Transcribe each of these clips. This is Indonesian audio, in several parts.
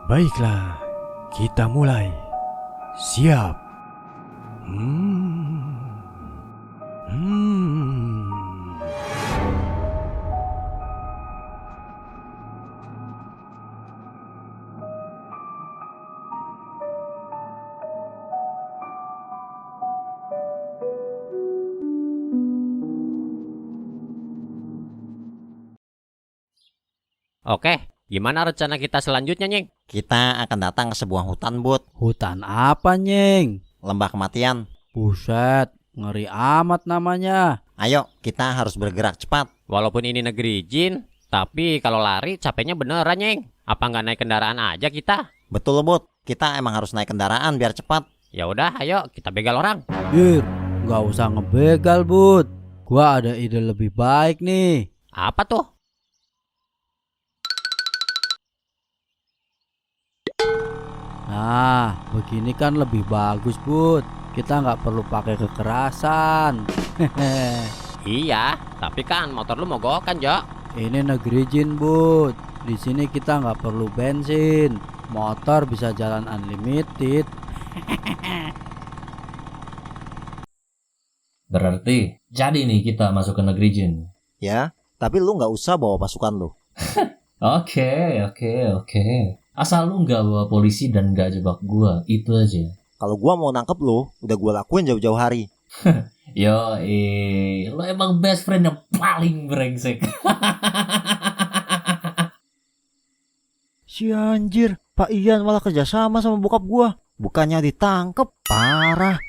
Baiklah, kita mulai. Siap. Hmm. Hmm. Oke, gimana rencana kita selanjutnya, Nying? Kita akan datang ke sebuah hutan, Bud. Hutan apa, Nying? Lembah kematian. Buset, ngeri amat namanya. Ayo, kita harus bergerak cepat. Walaupun ini negeri jin, tapi kalau lari capeknya beneran, Nying. Apa nggak naik kendaraan aja kita? Betul, Bud. Kita emang harus naik kendaraan biar cepat. Ya udah, ayo kita begal orang. Bir, nggak usah ngebegal, Bud. Gua ada ide lebih baik nih. Apa tuh? Nah, begini kan lebih bagus, Bud. Kita nggak perlu pakai kekerasan. Iya, tapi kan motor lu mogokan, Jo. Ini negeri jin, Bud. Di sini kita nggak perlu bensin. Motor bisa jalan unlimited. Berarti jadi nih kita masuk ke negeri jin. Ya, tapi lu nggak usah bawa pasukan lu. Oke. Asal lu nggak bawa polisi dan nggak jebak gua, itu aja. Kalau gua mau nangkep lu, udah gua lakuin jauh-jauh hari. Yo, lo emang best friend yang paling brengsek. Si anjir, Pak Ian malah kerjasama sama bokap gua. Bukannya ditangkep, parah.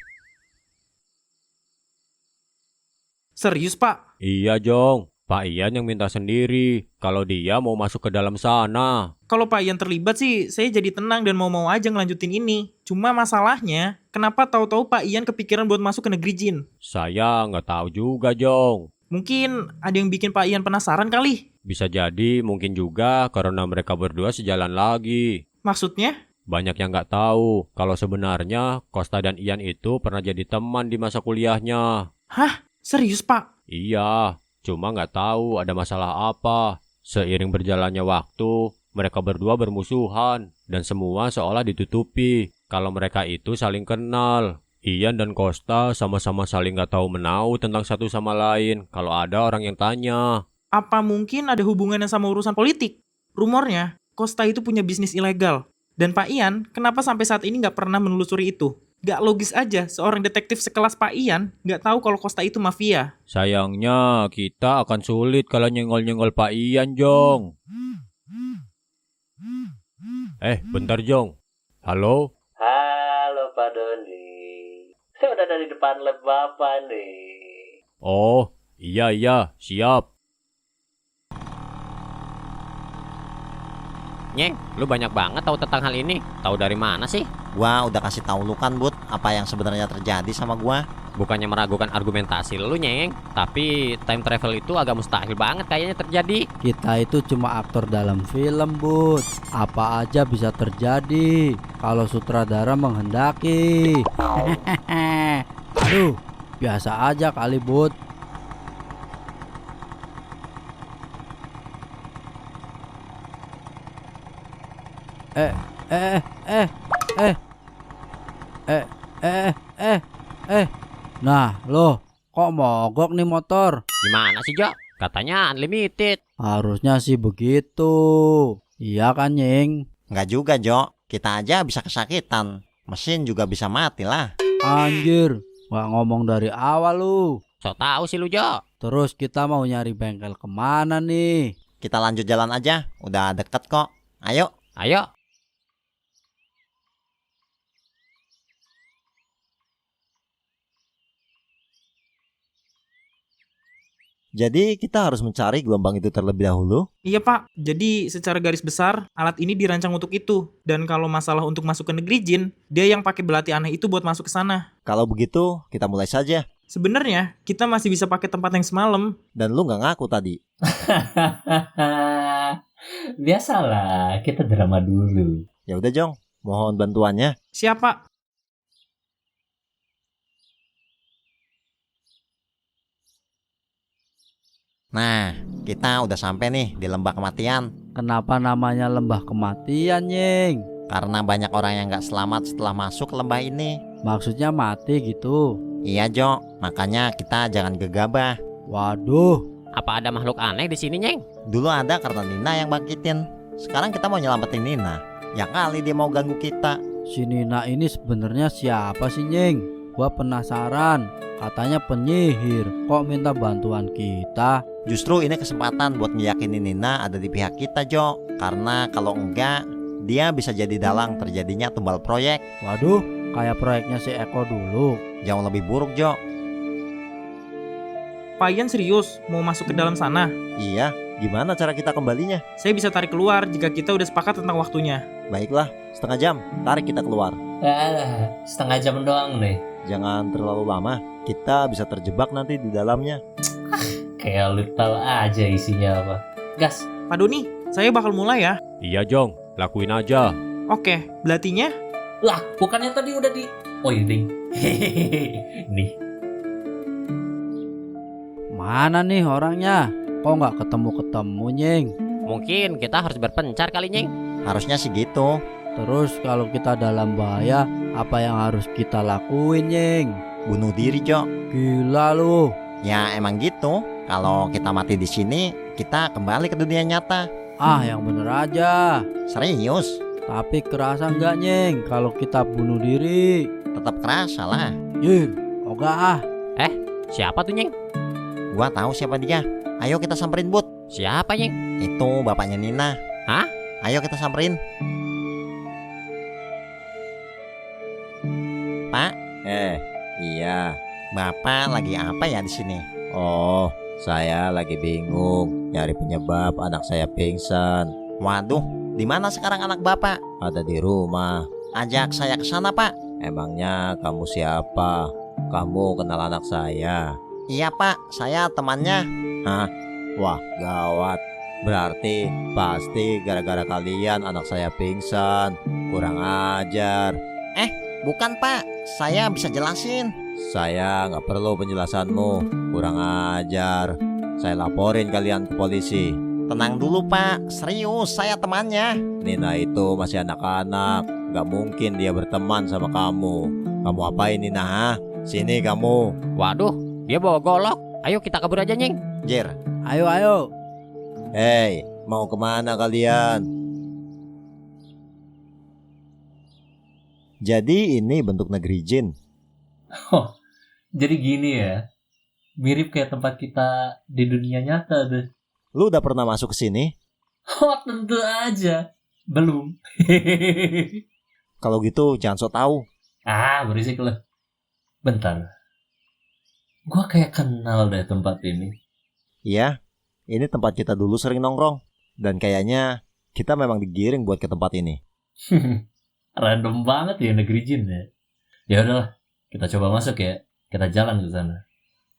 Serius, Pak? Iya, Jong. Pak Ian yang minta sendiri kalau dia mau masuk ke dalam sana. Kalau Pak Ian terlibat sih, saya jadi tenang dan mau-mau aja ngelanjutin ini. Cuma masalahnya, kenapa tahu-tahu Pak Ian kepikiran buat masuk ke negeri jin? Saya nggak tahu juga, Jong. Mungkin ada yang bikin Pak Ian penasaran kali. Bisa jadi, mungkin juga karena mereka berdua sejalan lagi. Maksudnya? Banyak yang nggak tahu kalau sebenarnya Kosta dan Ian itu pernah jadi teman di masa kuliahnya. Hah? Serius, Pak? Iya, cuma nggak tahu ada masalah apa. Seiring berjalannya waktu, mereka berdua bermusuhan dan semua seolah ditutupi kalau mereka itu saling kenal. Ian dan Kosta sama-sama saling nggak tahu menau tentang satu sama lain kalau ada orang yang tanya. Apa mungkin ada hubungannya sama urusan politik? Rumornya, Kosta itu punya bisnis ilegal. Dan Pak Ian, kenapa sampai saat ini nggak pernah menelusuri itu? Gak logis aja seorang detektif sekelas Pak Ian nggak tahu kalau Kosta itu mafia. Sayangnya kita akan sulit kalau nyenggol-nyenggol Pak Ian, Jong. Bentar, Jong. Halo? Halo Pak Doni, saya udah dari depan lab Bapak nih. Oh, iya, siap. Nyeng, lu banyak banget tahu tentang hal ini. Tahu dari mana sih? Gua udah kasih tahu lu kan, Bud, apa yang sebenarnya terjadi sama gua. Bukannya meragukan argumentasi lu, Nyeng. Tapi time travel itu agak mustahil banget kayaknya terjadi. Kita itu cuma aktor dalam film, Bud. Apa aja bisa terjadi kalau sutradara menghendaki. Aduh, biasa aja kali, Bud. Eh. Nah, loh, kok mogok nih motor? Gimana sih, Jo? Katanya unlimited. Harusnya sih begitu. Iya kan, Nying? Nggak juga, Jo. Kita aja bisa kesakitan. Mesin juga bisa mati lah. Anjir, nggak ngomong dari awal lu. So tahu sih lu, Jo. Terus kita mau nyari bengkel kemana nih? Kita lanjut jalan aja. Udah deket kok. Ayo. Ayo. Jadi kita harus mencari gelombang itu terlebih dahulu. Iya Pak, jadi secara garis besar alat ini dirancang untuk itu. Dan kalau masalah untuk masuk ke negeri jin, dia yang pakai belati aneh itu buat masuk ke sana. Kalau begitu, kita mulai saja. Sebenarnya kita masih bisa pakai tempat yang semalam. Dan lu nggak ngaku tadi. Biasalah, kita drama dulu. Ya udah, Jong. Mohon bantuannya. Siapa? Nah, kita udah sampai nih di lembah kematian. kenapa namanya lembah kematian, Nying? Karena banyak orang yang gak selamat setelah masuk ke lembah ini. Maksudnya mati gitu? Iya Jo, makanya kita jangan gegabah. Waduh, Apa ada makhluk aneh di sini, Nyeng? Dulu ada karena Nina yang bangkitin. Sekarang kita mau nyelamatin Nina. Ya kali dia mau ganggu kita. si Nina ini sebenarnya siapa sih, Nying? Gua penasaran. Katanya penyihir, kok minta bantuan kita? Justru ini kesempatan buat ngeyakinin Nina ada di pihak kita Jo. Karena kalau enggak, dia bisa jadi dalang terjadinya tumbal proyek. Waduh, kayak proyeknya si Eko dulu. Jauh lebih buruk Jo. Pak Ian serius mau masuk ke dalam sana? Iya, gimana cara kita kembalinya? Saya bisa tarik keluar jika kita udah sepakat tentang waktunya. Baiklah, setengah jam, tarik kita keluar. Setengah jam doang nih. Jangan terlalu lama, kita bisa terjebak nanti di dalamnya. Kayak lu tahu aja isinya apa. Gas. Pak Doni, saya bakal mulai ya. Iya Jong, lakuin aja. Oke, belatinya? Lah, bukannya tadi udah di... Oh ini. Nih. Mana nih orangnya? Kok nggak ketemu-ketemu, Nying? Mungkin kita harus berpencar kali, Nyeng. Harusnya sih gitu. Terus kalau kita dalam bahaya, apa yang harus kita lakuin, Nying? Bunuh diri Jo. Gila lu. Ya emang gitu. Kalau kita mati di sini, kita kembali ke dunia nyata. Ah, yang bener aja. Serius, Tapi kerasa nggak, Nying, kalau kita bunuh diri? tetap kerasa lah. Yir, oga ah. Siapa tuh, Nyeng? Gua tahu siapa dia. Ayo kita samperin Bud. Siapa, Nyeng? Itu bapaknya Nina. Hah? Ayo kita samperin. Pak? Iya. Bapak lagi apa ya di sini? Oh, saya lagi bingung nyari penyebab anak saya pingsan. Waduh, di mana sekarang anak Bapak? Ada di rumah. Ajak saya ke sana, Pak. Emangnya kamu siapa? Kamu kenal anak saya? Iya, Pak. Saya temannya. Hah? Wah, gawat. Berarti pasti gara-gara kalian anak saya pingsan. Kurang ajar. Bukan Pak, saya bisa jelasin. Saya nggak perlu penjelasanmu. Kurang ajar. Saya laporin kalian ke polisi. Tenang dulu Pak, serius saya temannya. Nina itu masih anak-anak. Nggak mungkin dia berteman sama kamu. Kamu apain Nina? Ha? Sini kamu. Waduh, dia bawa golok. Ayo kita kabur aja, Nyeng. Jer. Ayo, ayo. Hei, mau kemana kalian? Jadi ini bentuk negeri jin. Oh, jadi gini ya. Mirip kayak tempat kita di dunia nyata deh. Lu udah pernah masuk ke sini? Oh, tentu aja. Belum. Kalau gitu jangan sok tahu. Berisik lah. Bentar. Gua kayak kenal deh tempat ini. Iya, ini tempat kita dulu sering nongkrong. Dan kayaknya kita memang digiring buat ke tempat ini. Random banget ya negeri jin ya. Ya udahlah, kita coba masuk ya. Kita jalan ke sana.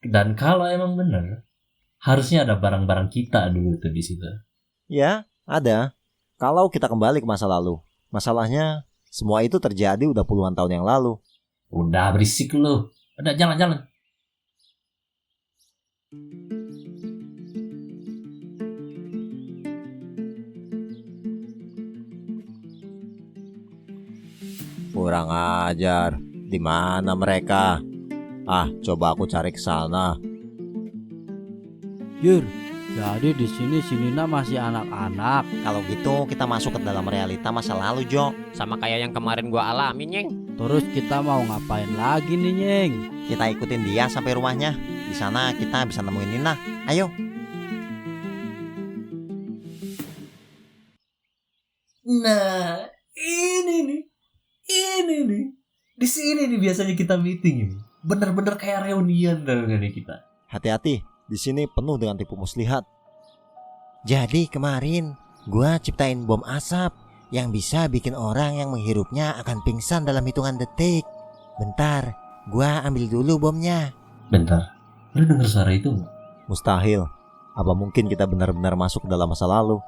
Dan kalau emang bener, harusnya ada barang-barang kita dulu tuh di situ. Ya, ada. Kalau kita kembali ke masa lalu. Masalahnya, semua itu terjadi udah puluhan tahun yang lalu. Udah berisik lu. Udah jalan-jalan. Kurang ajar. Di mana mereka? Coba aku cari ke sana. Yir, jadi di sini si Nina masih anak-anak. Kalau gitu kita masuk ke dalam realita masa lalu, Jo. Sama kayak yang kemarin gua alamin, Nyeng. Terus kita mau ngapain lagi nih, Nying? Kita ikutin dia sampai rumahnya. Di sana kita bisa nemuin Nina. Ayo. Nah, ini nih. Di sini nih biasanya kita meeting ini. Bener-bener kayak reunian dari kita. Hati-hati, di sini penuh dengan tipu muslihat. Jadi kemarin gua ciptain bom asap yang bisa bikin orang yang menghirupnya akan pingsan dalam hitungan detik. Bentar, gua ambil dulu bomnya. Bentar, lu denger suara itu nggak? Mustahil. Apa mungkin kita benar-benar masuk ke dalam masa lalu?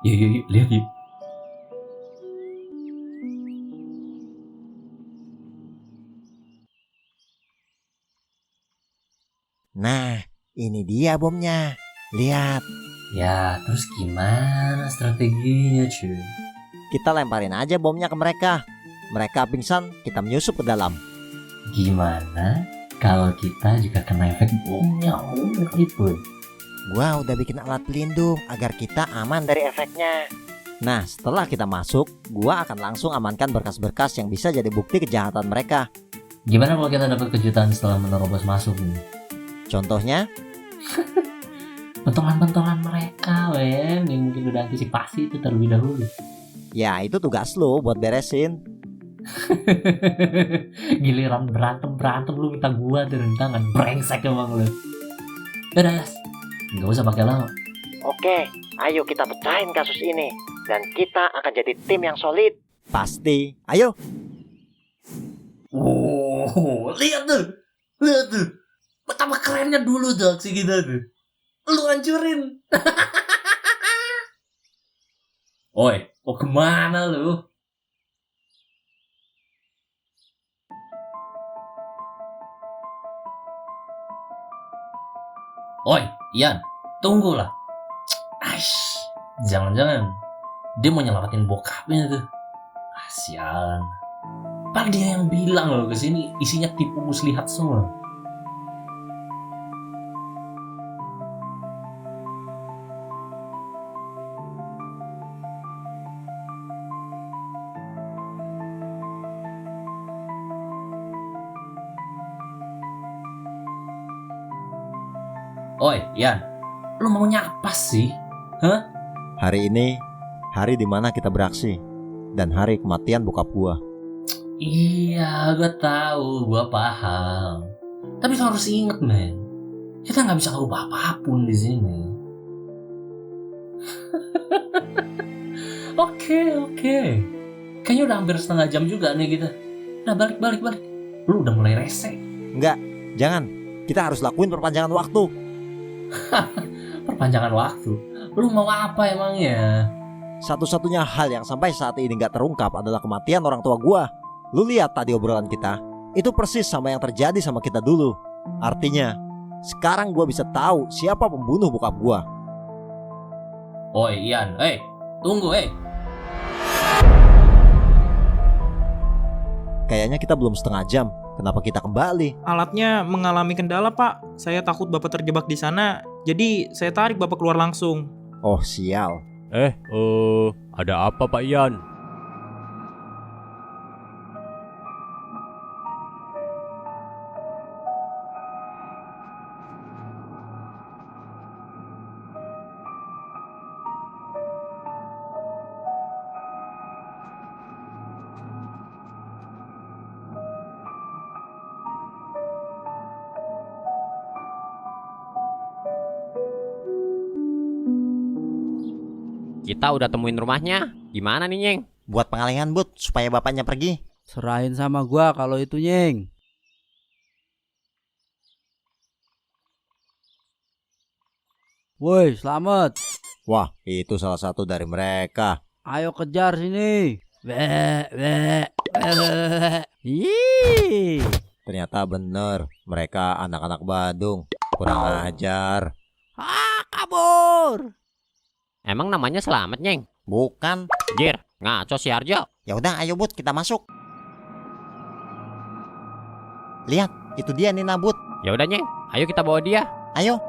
Yuk, lihat yuk. Nah, ini dia bomnya. Lihat, Ya, terus gimana strateginya cuy? Kita lemparin aja bomnya ke mereka. Mereka pingsan, kita menyusup ke dalam. Gimana kalau kita juga kena efek bomnya? Ribut. Gua udah bikin alat pelindung agar kita aman dari efeknya. Nah, setelah kita masuk, gua akan langsung amankan berkas-berkas yang bisa jadi bukti kejahatan mereka. Gimana kalau kita dapat kejutan setelah menerobos masuk nih? Contohnya, Pentolan-pentolan mereka, yang mungkin udah antisipasi itu terlebih dahulu. ya itu tugas lo buat beresin. Giliran berantem lu minta gua turun tangan, brengsek emang lu. Udah, nggak usah pakai lama. Oke, ayo kita pecahin kasus ini. Dan kita akan jadi tim yang solid. Pasti, ayo. Oh, lihat tuh. Betapa kerennya dulu tuh aksi kita tuh. Lu hancurin. Oi, mau kemana lu? Oi, Ian, tunggulah. Aish, jangan-jangan dia mau nyelamatin bokapnya tuh. Sialan. Padahal dia yang bilang loh kesini isinya tipu muslihat semua. Oi, Ian, lu maunya apa sih? Hah? Hari ini, hari dimana kita beraksi. Dan hari kematian bokap gua. Iya, gue tahu, gue paham. Tapi lo harus inget, men. Kita nggak bisa ngubah apapun di sini. Oke. Kayaknya udah hampir setengah jam juga nih kita. Nah, balik. Lu udah mulai rese. Enggak, jangan. Kita harus lakuin perpanjangan waktu. Perpanjangan waktu. Lu mau apa emangnya? Satu-satunya hal yang sampai saat ini gak terungkap adalah kematian orang tua gua. Lu lihat tadi obrolan kita, itu persis sama yang terjadi sama kita dulu. Artinya, sekarang gua bisa tahu siapa pembunuh bokap gua. Oi, Ian, tunggu, Kayaknya kita belum setengah jam. Kenapa kita kembali? Alatnya mengalami kendala, Pak. Saya takut Bapak terjebak di sana. Jadi, saya tarik Bapak keluar langsung. Oh, sial. Ada apa Pak Ian? Kita udah temuin rumahnya. Gimana nih, Nyeng? Buat pengalihan, Bud, supaya bapaknya pergi. Serahin sama gua kalau itu, Nyeng. Woi, selamat. Wah, itu salah satu dari mereka. Ayo kejar sini. Ih. Ternyata bener, mereka anak-anak Badung. Kurang ajar. Kabur. Emang namanya Selamat, Nyeng? Bukan. Jir, ngaco si Arjo. Ya udah, ayo Bud, kita masuk. Lihat, itu dia Nina, Bud. Ya udah, Nyeng. Ayo kita bawa dia. Ayo.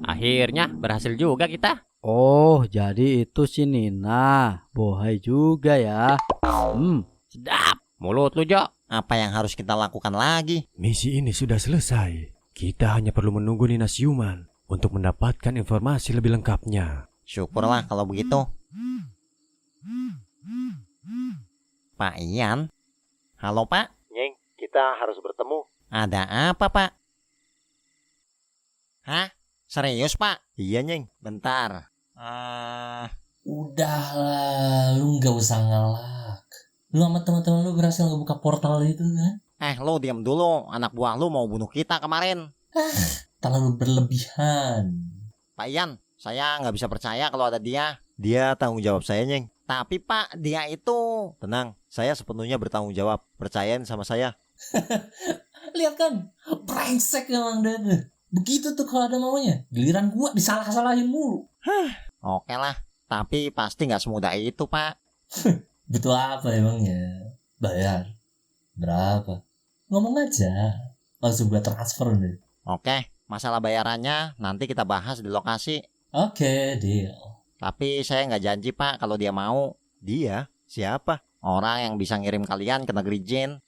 Akhirnya berhasil juga kita. Oh, jadi itu si Nina. Bohai juga ya. Sedap. Mulut lu, Jo. Apa yang harus kita lakukan lagi? Misi ini sudah selesai. Kita hanya perlu menunggu Nina Siuman untuk mendapatkan informasi lebih lengkapnya. Syukurlah kalau begitu. Pak Ian? Halo, Pak? Nyeng, kita harus bertemu. Ada apa, Pak? Hah? Serius, Pak? Iya, Nyeng. Bentar. Udahlah, lu nggak usah ngelak. Lu sama teman-teman lu berhasil ngebuka portal itu kan? Lo diam dulu, anak buah lu mau bunuh kita kemarin. Terlalu berlebihan. Pak Ian, saya nggak bisa percaya kalau ada dia. Dia tanggung jawab saya, Nyeng. Tapi Pak, dia itu... Tenang, saya sepenuhnya bertanggung jawab. Percayain sama saya. Lihat kan, brengsek emang dia. Begitu tuh kalau ada maunya. Giliran gua disalah-salahin mulu. Oke lah, tapi pasti nggak semudah itu, Pak. Butuh apa emangnya? Bayar. Berapa? Ngomong aja. Langsung gua transfer deh. Oke, masalah bayarannya nanti kita bahas di lokasi. Oke, deal. Tapi saya nggak janji, Pak, kalau dia mau. Dia? Siapa? Orang yang bisa ngirim kalian ke negeri jin.